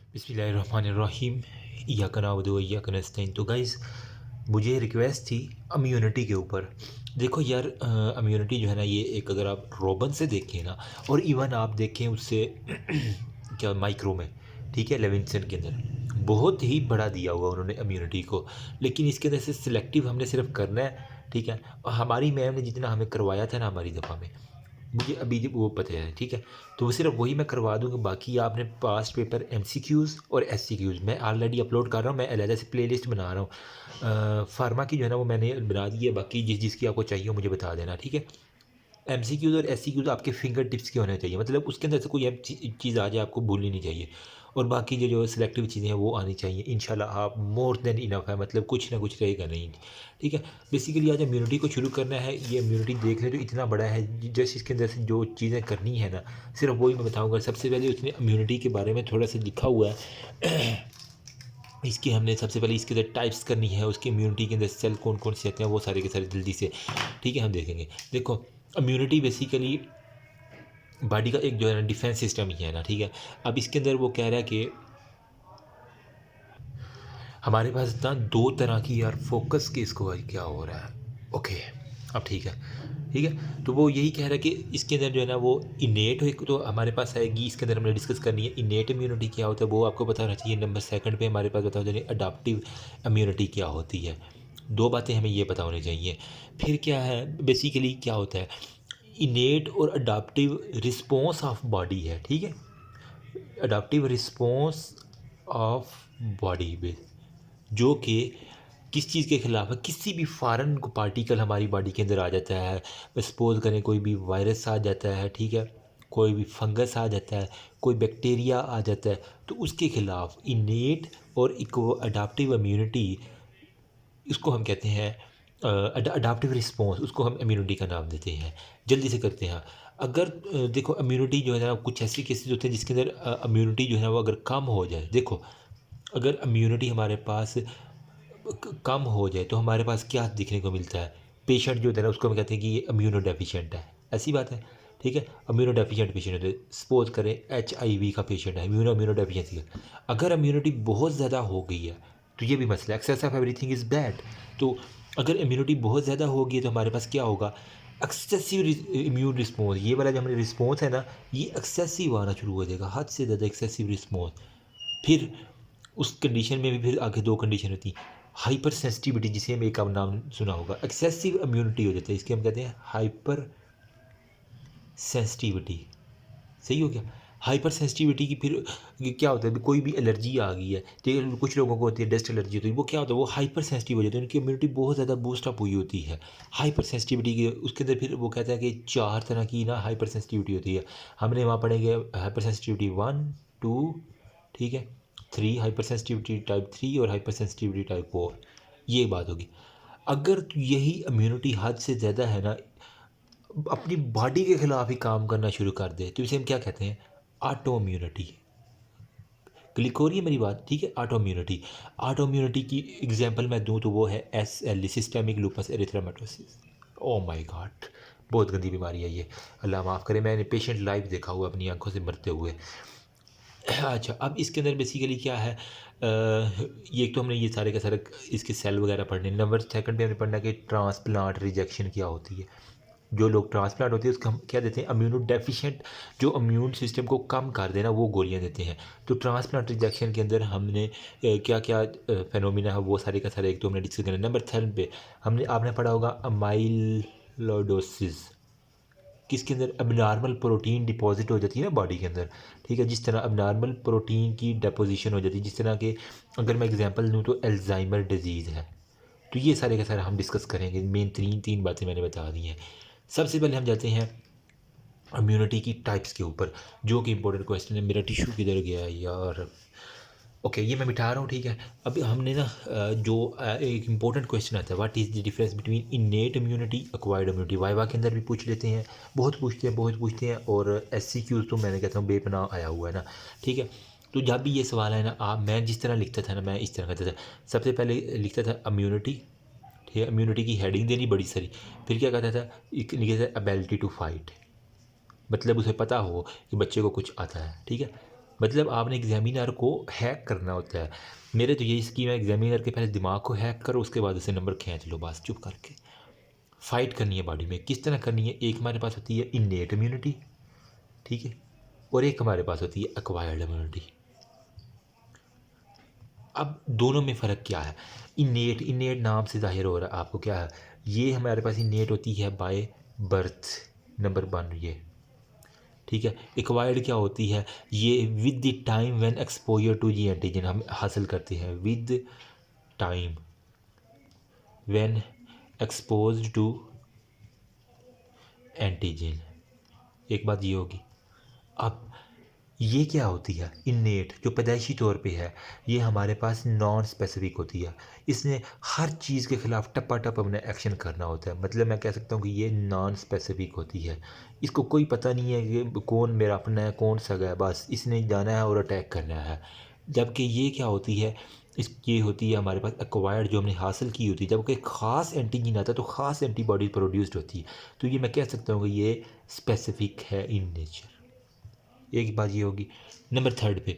बिस्मिल्लाहिर्रहमानिर्रहीम। इय्याका नअबुदु व इय्याका नस्तईन। तो गाइज़, मुझे रिक्वेस्ट थी इम्यूनिटी के ऊपर। देखो यार, इम्यूनिटी जो है ना, ये एक अगर आप रोबन से देखें ना, और इवन आप देखें उससे क्या माइक्रो में, ठीक है, लेविंसन के अंदर बहुत ही बड़ा दिया हुआ उन्होंने इम्यूनिटी को। लेकिन इसके अंदर से सिलेक्टिव हमने सिर्फ करना है, ठीक है। और हमारी मैम ने जितना हमें करवाया था ना हमारी दफ़ा में, मुझे अभी वो पता है, ठीक है। तो वो सिर्फ वही मैं करवा दूँगा। बाकी आपने पास्ट पेपर एमसीक्यूज़ और एससीक्यूज़ मैं ऑलरेडी अपलोड कर रहा हूँ। मैं अलग से प्लेलिस्ट बना रहा हूँ। फार्मा की जो है ना वो मैंने बना दी है। बाकी जिसकी आपको चाहिए हो मुझे बता देना, ठीक है। एमसीक्यूज़ और एससीक्यूज़ आपके फिंगर टिप्स के होने चाहिए, मतलब उसके अंदर से कोई चीज़ आ जाए आपको भूलनी नहीं चाहिए। और बाकी जो सिलेक्टिव चीज़ें हैं वो आनी चाहिए। इंशाल्लाह आप मोर देन इनफ है, मतलब कुछ ना कुछ रहेगा नहीं, ठीक है। बेसिकली आज इम्यूनिटी को शुरू करना है। ये इम्यूनिटी देख लें तो इतना बड़ा है, जैसे इसके अंदर से जो चीज़ें करनी है ना, सिर्फ वही मैं बताऊँगा। सबसे पहले उसने इम्यूनिटी के बारे में थोड़ा सा लिखा हुआ है। इसकी हमने सबसे पहले इसके अंदर टाइप्स करनी है, उसकी इम्यूनिटी के अंदर सेल कौन कौन से आते हैं वो सारे के सारे जल्दी से, ठीक है, हम देखेंगे। देखो, इम्यूनिटी बेसिकली बॉडी का एक जो है ना डिफेंस सिस्टम ही है ना, ठीक है। अब इसके अंदर वो कह रहा है कि हमारे पास ना दो तरह की यार फोकस के इसको क्या हो रहा है। ओके, अब ठीक है, ठीक है। तो वो यही कह रहा है कि इसके अंदर जो है ना वो इनेट एक तो हमारे पास आएगी। इसके अंदर हमने डिस्कस करनी है इनेट इम्यूनिटी क्या होता है, वो आपको पता होना चाहिए। नंबर सेकंड पे हमारे पास बताओ जाए अडाप्टिव इम्यूनिटी क्या होती है। दो बातें हमें ये पता होनी चाहिए। फिर क्या है बेसिकली क्या होता है, इनेट और अडाप्टिव रिस्पॉन्स ऑफ बॉडी है, ठीक है। अडाप्टिव रिस्पॉन्स ऑफ बॉडी में जो कि किस चीज़ के ख़िलाफ़ है, किसी भी फ़ॉरेन को पार्टिकल हमारी बॉडी के अंदर आ जाता है। सपोज़ करें कोई भी वायरस आ जाता है, ठीक है, कोई भी फंगस आ जाता है, कोई बैक्टीरिया आ जाता है, तो उसके ख़िलाफ़ इनेट और इको अडाप्टिव इम्यूनिटी, इसको हम कहते हैं अडाप्टिव रिस्पॉन्स, उसको हम इम्यूनिटी का नाम देते हैं। जल्दी से करते हैं। अगर देखो इम्यूनिटी जो है ना, कुछ ऐसे केसेस होते हैं जिसके अंदर इम्यूनिटी जो है ना वो अगर कम हो जाए। देखो, अगर इम्यूनिटी हमारे पास कम हो जाए तो हमारे पास क्या देखने को मिलता है, पेशेंट जो होता है ना उसको हम कहते हैं कि ये इम्यूनो डेफिशिएंट है। ऐसी बात है, ठीक है। इम्यूनो डेफिशिएंट पेशेंट होते हैं, सपोज करें HIV का पेशेंट है, इम्यूनो डेफिशिएंसी का। अगर इम्यूनिटी बहुत ज़्यादा हो गई है तो ये भी मसला है, excess of everything is bad. तो अगर इम्यूनिटी बहुत ज़्यादा होगी है तो हमारे पास क्या होगा, एक्सेसिव इम्यून रिस्पॉन्स। ये वाला जो हमारे रिस्पॉन्स है ना, ये एक्सेसिव आना शुरू हो जाएगा, हद से ज़्यादा एक्सेसिव रिस्पॉन्स। फिर उस कंडीशन में भी फिर आगे दो कंडीशन होती हैं। हाइपर सेंसिटिविटी, जिसे हम एक आप नाम सुना होगा, एक्सेसिव इम्यूनिटी हो जाता है, इसके हम कहते हैं हाइपर सेंसिटिविटी। सही हो गया। हाइपर सेंसिटिविटी की फिर ये क्या होता है, कोई भी एलर्जी आ गई है, ठीक है, कुछ लोगों को होती है डस्ट एलर्जी होती है, वो क्या होता है, वो हाइपर सेंसिटिव हो जाते हैं, उनकी इम्यूनिटी बहुत ज़्यादा बूस्ट अप हुई होती है हाइपर सेंसिटिविटी की। उसके अंदर फिर वो कहता है कि 4 तरह की ना हाइपर सेंसिटिविटी होती है। हमने वहाँ पढ़ेंगे हाइपर सेंसिटिविटी 1, 2, ठीक है, 3, हाइपर सेंसिटिविटी टाइप 3 और हाइपर सेंसिटिविटी टाइप 4। ये बात होगी। अगर यही इम्यूनिटी हद से ज़्यादा है ना, अपनी बॉडी के ख़िलाफ़ ही काम करना शुरू कर दे, तो इसे हम क्या कहते हैं, ऑटो इम्यूनिटी। क्लिक हो रही है मेरी बात, ठीक है। ऑटो इम्यूनिटी, ऑटो इम्यूनिटी की एग्जांपल मैं दूं तो वो है SLE, systemic lupus erythematosus. Oh my god, बहुत गंदी बीमारी है ये, अल्लाह माफ़ करे। मैंने पेशेंट लाइव देखा हुआ अपनी आंखों से मरते हुए। अच्छा, अब इसके अंदर बेसिकली क्या है, ये एक तो हमने ये सारे का सारे इसके सेल वगैरह पढ़ने। नंबर सेकंड पे हमने पढ़ना कि ट्रांसप्लांट रिजेक्शन क्या होती है। जो लोग ट्रांसप्लांट होते हैं उसको हम क्या देते हैं, इम्यूनो डेफिशिएंट, जो इम्यून सिस्टम को कम कर देना वो गोलियां देते हैं। तो ट्रांसप्लांट रिजेक्शन के अंदर हमने क्या क्या फेनोमिना है वो सारे का सारे एक तो हमने डिस्कस करना। नंबर थर्ड पे हमने आपने पढ़ा होगा अमाइलोडोसिस, किसके अंदर अबनॉर्मल प्रोटीन डिपॉजिट हो जाती है ना बॉडी के अंदर, ठीक है। जिस तरह अबनॉर्मल प्रोटीन की डिपोजिशन हो जाती है, जिस तरह के अगर मैं एग्जांपल दूं तो अल्जाइमर डिजीज़ है। तो ये सारे का सारा हम डिस्कस करेंगे। मेन तीन बातें मैंने बता दी हैं। सबसे पहले हम जाते हैं इम्यूनिटी की टाइप्स के ऊपर, जो कि इंपॉर्टेंट क्वेश्चन है। मेरा टिश्यू किधर गया है यार, ओके, ये मैं मिटा रहा हूँ, ठीक है। अभी हमने ना जो एक इंपॉर्टेंट क्वेश्चन आता है, what is the difference between innate immunity acquired immunity, viva के अंदर भी पूछ लेते हैं, बहुत पूछते हैं। और SCQs तो मैंने कहता हूँ बेपनाह आया हुआ है ना, ठीक है। तो जब भी ये सवाल है ना, आप मैं जिस तरह लिखता था ना, मैं इस तरह करता था। सबसे पहले लिखता था इम्यूनिटी, ठीक है, इम्यूनिटी की हेडिंग देनी बड़ी सारी। फिर क्या कहता था, एक लिखा था एबिलिटी टू फाइट, मतलब उसे पता हो कि बच्चे को कुछ आता है, ठीक है। मतलब आपने एग्जामिनर को हैक करना होता है। मेरे तो यही स्कीम है, एग्जामिनर के पहले दिमाग को हैक करो, उसके बाद उसे नंबर खींच लो बस चुप करके। फाइट करनी है बॉडी में, किस तरह करनी है? एक हमारे पास होती है इन्नेट इम्यूनिटी, ठीक है, और एक हमारे पास होती है एक्वायर्ड इम्यूनिटी। अब दोनों में फ़र्क क्या है? इन्नेट, इन्नेट नाम से जाहिर हो रहा है आपको क्या है, ये हमारे पास इन्नेट होती है बाय बर्थ, नंबर 1 ये, ठीक है। एक्वायर्ड क्या होती है? ये with the time when exposure to जी एंटीजन हम हासिल करते हैं, with time when exposed to antigen, एक बात ये होगी। अब ये क्या होती है? इन्नेट जो पैदाइशी तौर पे है, ये हमारे पास नॉन स्पेसिफिक होती है। इसने हर चीज़ के ख़िलाफ़ टपा टप अपना एक्शन करना होता है, मतलब मैं कह सकता हूँ कि ये नॉन स्पेसिफिक होती है। इसको कोई पता नहीं है कि कौन मेरा अपना है कौन सगा है, बस इसने जाना है और अटैक करना है। जबकि ये क्या होती है, ये होती है हमारे पास एक्वायर्ड जो हमने हासिल की होती है। जब कोई ख़ास एंटीजन आता है तो ख़ास एंटीबॉडी प्रोड्यूस्ड होती है, तो ये मैं कह सकता हूँ कि ये स्पेसिफिक है इन नेचर। एक बात ये होगी। नंबर 3 पे,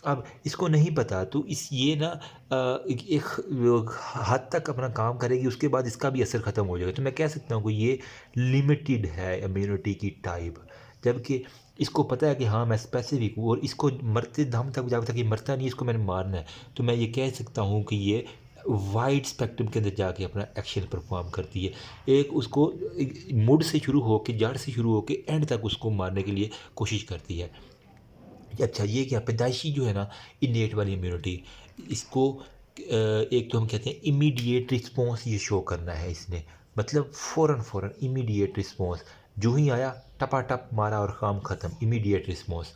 अब इसको नहीं पता तो इस ये ना एक हद तक अपना काम करेगी, उसके बाद इसका भी असर ख़त्म हो जाएगा। तो मैं कह सकता हूँ कि ये लिमिटेड है इम्यूनिटी की टाइप। जबकि इसको पता है कि हाँ मैं स्पेसिफिक हूँ, और इसको मरते दम तक, जब तक ये मरता नहीं इसको मैंने मारना है, तो मैं ये कह सकता हूँ कि ये वाइड स्पेक्ट्रम के अंदर जाके अपना एक्शन परफॉर्म करती है। एक उसको मुड से शुरू होकर, जड़ से शुरू होकर एंड तक उसको मारने के लिए कोशिश करती है। अच्छा, ये क्या पैदाइशी जो है ना इन्नेट वाली इम्यूनिटी, इसको एक तो हम कहते हैं इमीडिएट रिस्पॉन्स ये शो करना है इसने, मतलब फ़ौरन फ़ौरन इमीडिएट रिस्पॉन्स, जो ही आया टपाटप मारा और काम ख़त्म, इमीडिएट रिस्पॉन्स,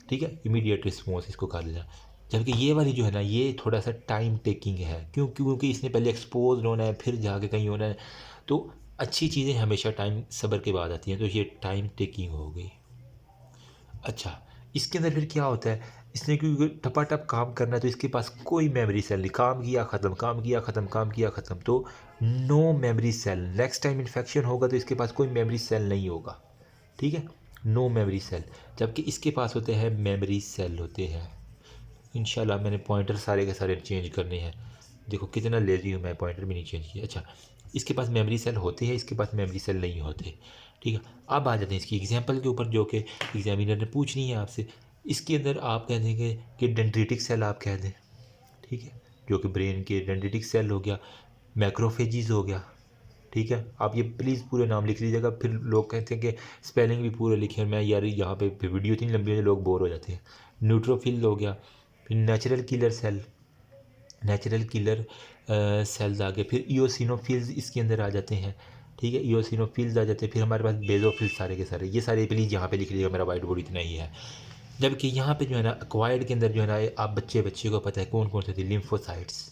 ठीक है, इमीडिएट रिस्पॉन्स इसको कर लेना। जबकि ये वाली जो है ना ये थोड़ा सा टाइम टेकिंग है, क्योंकि इसने पहले एक्सपोज होना है फिर जाके कहीं होना है, तो अच्छी चीज़ें हमेशा टाइम सब्र के बाद आती हैं, तो ये टाइम टेकिंग हो गई। अच्छा, इसके अंदर फिर क्या होता है, इसने क्योंकि टपाटप काम करना है तो इसके पास कोई मेमोरी सेल नहीं, काम किया ख़त्म, काम किया ख़त्म, काम किया ख़त्म, तो no memory cell. Next time infection होगा तो इसके पास कोई मेमोरी सेल नहीं होगा, ठीक है, नो मेमोरी सेल। जबकि इसके पास होते हैं मेमोरी सेल होते हैं। इंशाल्लाह मैंने पॉइंटर सारे के सारे चेंज करने हैं, देखो कितना लेजी हूँ मैं, पॉइंटर भी नहीं चेंज किया। अच्छा, इसके पास मेमोरी सेल होते हैं, इसके पास मेमोरी सेल नहीं होते, ठीक है। अब आ जाते हैं इसकी एग्जांपल के ऊपर जो कि एग्जामिनर ने पूछनी है आपसे। इसके अंदर आप कह देंगे कि डेंड्रिटिक सेल आप कह दें, ठीक है, जो कि ब्रेन के डेंड्रिटिक सेल हो गया, मैक्रोफेजिस हो गया, ठीक है। आप ये प्लीज़ पूरे नाम लिख लीजिएगा, फिर लोग कहते हैं कि स्पेलिंग भी पूरे लिखे, मैं यार यहाँ पे वीडियो इतनी लंबी है लोग बोर हो जाते हैं। न्यूट्रोफिल हो गया, फिर natural killer cell, natural killer cells आ गए, फिर इओसिनोफिल्स इसके अंदर आ जाते हैं, ठीक है, इओसिनोफिल्स आ जाते हैं, फिर हमारे पास बेजोफिल्स सारे के सारे, ये सारे प्लीज़ यहाँ पे लिख लीजिएगा, मेरा वाइट बोर्ड इतना ही है। जबकि यहाँ पे जो है ना एक्वायर्ड के अंदर जो है ना, आप बच्चे को पता है कौन कौन से थे लिम्फोसाइट्स,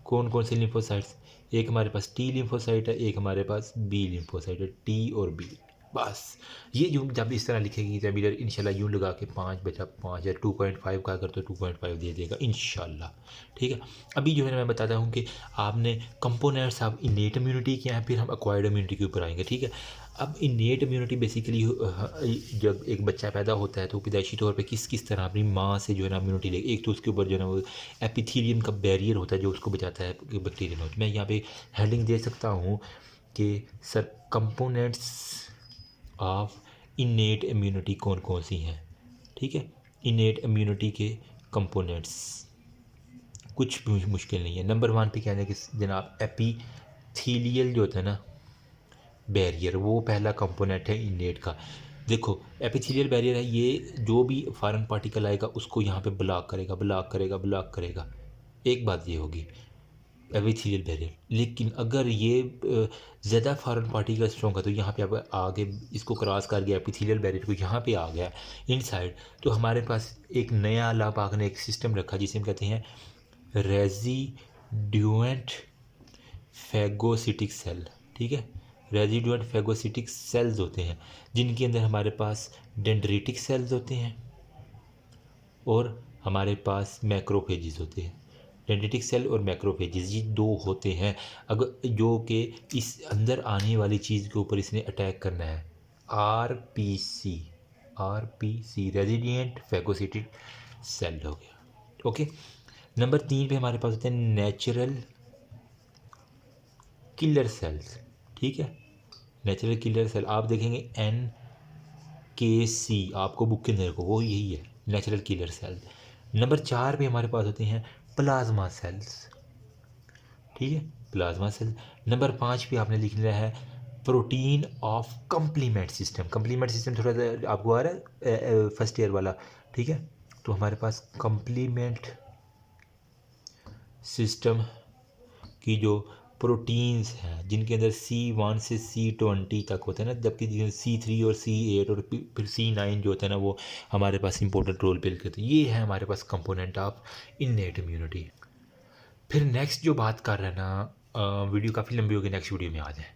कौन कौन से लिम्फोसाइट्स, एक हमारे पास टी लिम्फोसाइट है, एक हमारे पास बी लिम्फोसाइट है, टी और बी, बस। ये जो जब इस तरह लिखेगी एग्जामिनर इंशाल्लाह यूँ लगा के 5 बचा 5 या 2.5 का अगर तो 2.5 दे देगा इंशाल्लाह, ठीक है। अभी जो है ना मैं बताता हूँ कि आपने कंपोनेंट्स ऑफ इनेट इम्यूनिटी क्या है, फिर हम एक्वायर्ड इम्यूनिटी के ऊपर आएंगे, ठीक है। अब इनेट इम्यूनिटी बेसिकली जब एक बच्चा पैदा होता है तो पैदाइशी तौर पे किस किस तरह अपनी माँ से जो है ना इम्यूनिटी ले, एक तो उसके ऊपर जो है ना वो एपिथेलियम का बैरियर होता है जो उसको बचाता है बैक्टीरियल हो। मैं यहाँ पे हेडिंग दे सकता हूँ कि sir components of innate immunity कौन कौन सी हैं, ठीक है। इनेट इम्यूनिटी के कंपोनेंट्स कुछ भी मुश्किल नहीं है। नंबर 1 पे कहते हैं कि जनाब एपिथेलियल जो होता है ना बैरियर, वो पहला कंपोनेंट है इनेट का। देखो एपिथेलियल बैरियर है, ये जो भी फॉरेन पार्टिकल आएगा उसको यहाँ पे ब्लॉक करेगा, ब्लॉक करेगा, ब्लॉक करेगा। एक बात ये होगी एपिथेलियल बैरियर। लेकिन अगर ये ज़्यादा फॉरेन पार्टिकल स्ट्रॉन्ग है तो यहाँ पे अब आगे इसको क्रॉस कर गया एपिथेलियल बैरियर को, यहाँ पे आ गया इनसाइड, तो हमारे पास एक नया अल्लाह पाक ने एक सिस्टम रखा जिसे हम कहते हैं रेजिड्यूएंट फैगोसिटिक सेल, ठीक है। रेजिड्यूएंट फैगोसिटिक सेल्स होते हैं जिनके अंदर हमारे पास डेंड्रिटिक सेल्स होते हैं और हमारे पास मैक्रोफेजिस होते हैं। डेंड्रिटिक सेल और मैक्रोफेजिस ये दो होते हैं, अगर जो कि इस अंदर आने वाली चीज़ के ऊपर इसने अटैक करना है। आरपीसी, RPC, रेजिलिएंट फैगोसिटेड सेल हो गया। ओके, नंबर 3 पे हमारे पास होते हैं नेचुरल किलर सेल्स। ठीक है, नेचुरल किलर सेल आप देखेंगे NKC आपको बुक के अंदर को, वो यही है नेचुरल किलर सेल। नंबर 4 पे हमारे पास होते हैं प्लाज्मा सेल्स। ठीक है, प्लाज्मा सेल। नंबर 5 पे आपने लिख लिया है protein of complement system. Complement system थोड़ा सा आपको आ रहा है फर्स्ट ईयर वाला। ठीक है, तो हमारे पास कंप्लीमेंट सिस्टम की जो प्रोटीन्स हैं जिनके अंदर C1 से C20 तक होते हैं ना, जबकि C3 और C8 और फिर C9 जो होता है ना वो हमारे पास इंपॉर्टेंट रोल प्ले करते हैं। ये है हमारे पास कंपोनेंट ऑफ इननेट इम्यूनिटी। फिर नेक्स्ट जो बात कर रहे हैं ना, वीडियो काफ़ी लंबी होगी, नेक्स्ट वीडियो में आ जाए।